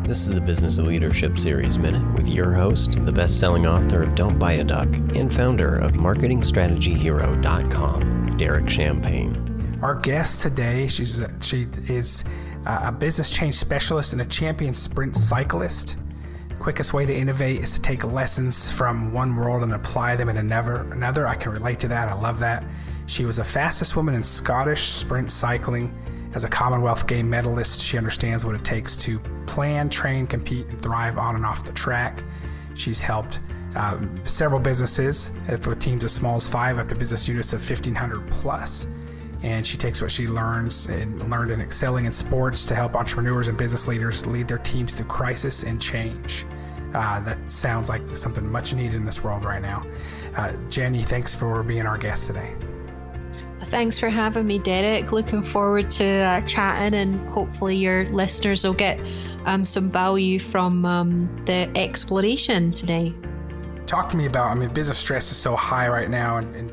This is the Business of Leadership Series Minute with your host, the best-selling author of Don't Buy a Duck and founder of MarketingStrategyHero.com, Derek Champagne. Our guest today, she is a business change specialist and a champion sprint cyclist. Quickest way to innovate is to take lessons from one world and apply them in another. I can relate to that. I love that. She was the fastest woman in Scottish sprint cycling. As a Commonwealth Game medalist, she understands what it takes to plan, train, compete, and thrive on and off the track. She's helped several businesses with teams as small as 5 up to business units of 1,500 plus. And she takes what she learned in excelling in sports to help entrepreneurs and business leaders lead their teams through crisis and change. That sounds like something much needed in this world right now. Jenny, thanks for being our guest today. Thanks for having me, Derek. Looking forward to chatting, and hopefully your listeners will get some value from the exploration today. Talk to me about, business stress is so high right now, and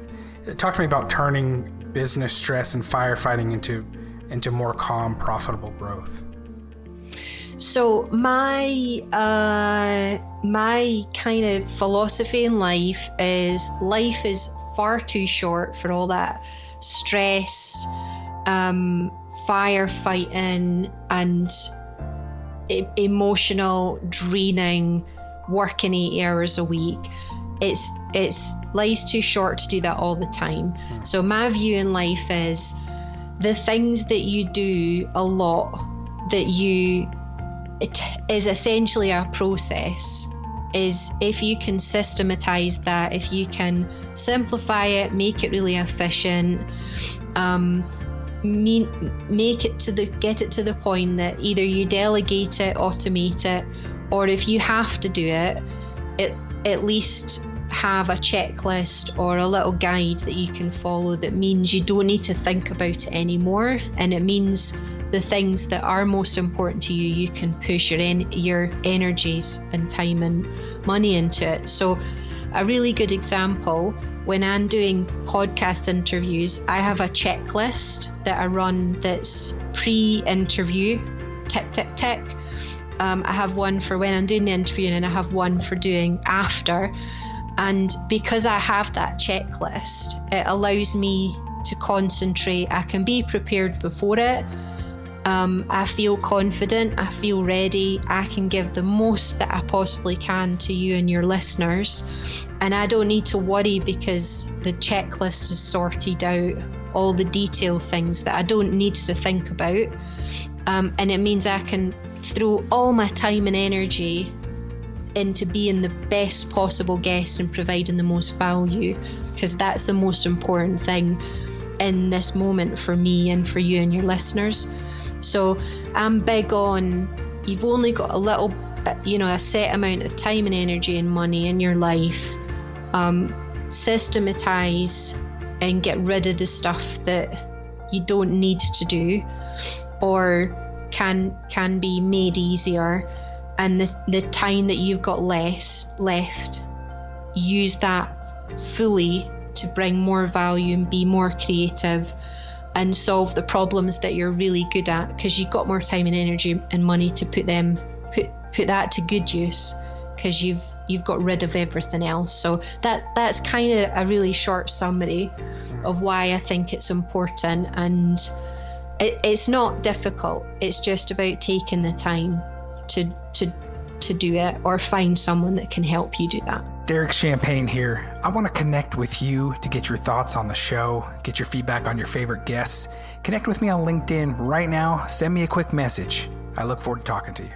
talk to me about turning business stress and firefighting into more calm, profitable growth. So my kind of philosophy in life is far too short for all that stress, firefighting, and emotional draining working 8 hours a week. It's life's too short to do that all the time. So my view in life is the things that you do a lot, it is essentially a process, is if you can systematize that, if you can simplify it, make it really efficient, get it to the point that either you delegate it, automate it, or if you have to do it, at least have a checklist or a little guide that you can follow that means you don't need to think about it anymore, and it means the things that are most important to you, you can push your energies and time and money into it. So a really good example, when I'm doing podcast interviews, I have a checklist that I run that's pre-interview, tick, tick, tick. I have one for when I'm doing the interview, and I have one for doing after. And because I have that checklist, it allows me to concentrate. I can be prepared before it. I feel confident, I feel ready, I can give the most that I possibly can to you and your listeners, and I don't need to worry because the checklist is sorted out, all the detail things that I don't need to think about, and it means I can throw all my time and energy into being the best possible guest and providing the most value, because that's the most important thing in this moment for me and for you and your listeners. So I'm big on, you've only got a set amount of time and energy and money in your life. Systematize and get rid of the stuff that you don't need to do or can be made easier. And the time that you've got left, use that fully to bring more value and be more creative and solve the problems that you're really good at, because you've got more time and energy and money to put that to good use, because you've got rid of everything else. So that's kind of a really short summary of why I think it's important, and it's not difficult. It's just about taking the time to do it, or find someone that can help you do that. Derek Champagne here. I want to connect with you to get your thoughts on the show, get your feedback on your favorite guests. Connect with me on LinkedIn right now. Send me a quick message. I look forward to talking to you.